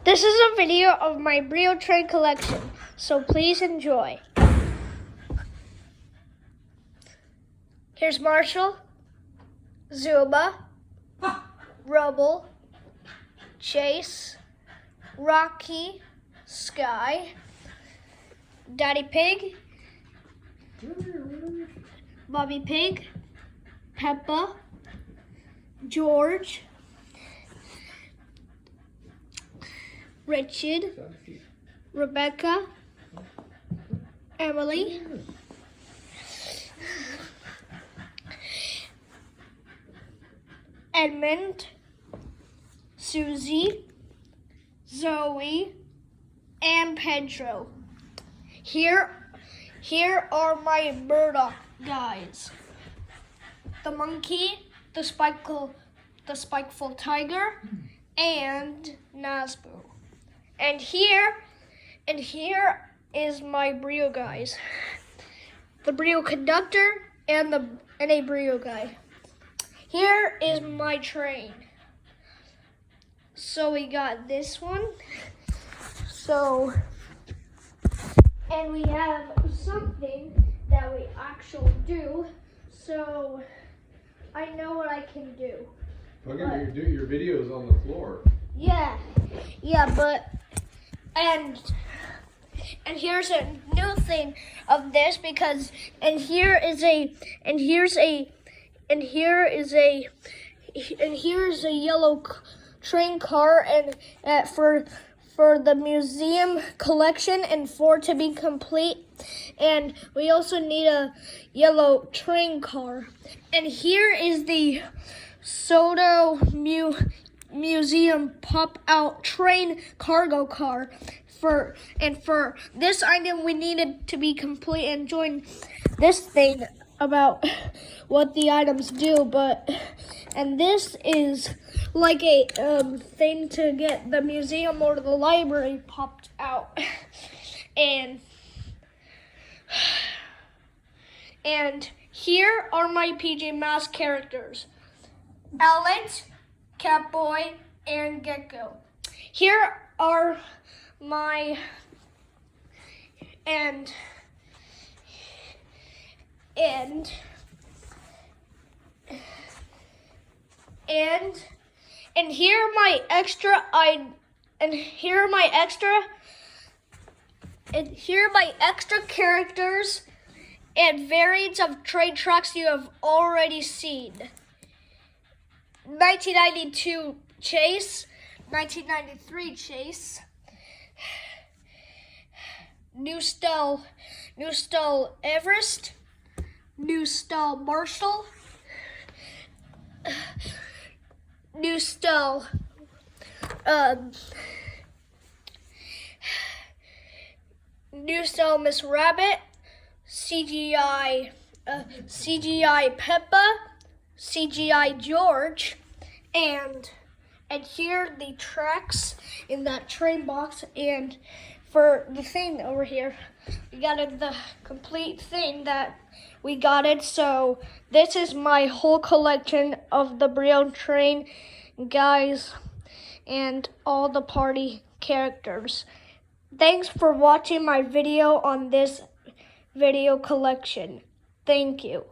This is a video of my Brio train collection, so please enjoy. Here's Marshall, Zuma, Rubble, Chase, Rocky, Sky, Daddy Pig, Bobby Pig, Peppa, George, Richard, Rebecca, Emily, Edmund, Susie, Zoe, and Pedro. Here are my Murdoch guys. The monkey, the spiteful tiger, and Nazboo. And here is my Brio guys. The Brio conductor and a Brio guy. Here is my train. So we got this one. And we have something that we actually do. So I know what I can do. Okay, your video is on the floor. Yeah, but and here's a new thing of this because here is a yellow train car and for the museum collection and for to be complete. And we also need a yellow train car. And here is the Soto Museum pop-out train cargo car. For this item, we needed to be complete and join this thing about what the items do. And this is like a thing to get the museum or the library popped out. And here are my PJ Masks characters: Alex, Catboy, and Gecko. Here are my and here are my extra characters and variants of train tracks you have already seen. 1992 Chase, 1993 Chase, New Style Everest, New Style Marshall, New Style Miss Rabbit, CGI Peppa, CGI George, and here are the tracks in that train box. And for the thing over here, we got the complete thing that we got it. So this is my whole collection of the Brio train guys and all the party characters. Thanks for watching my video on this video collection. Thank you.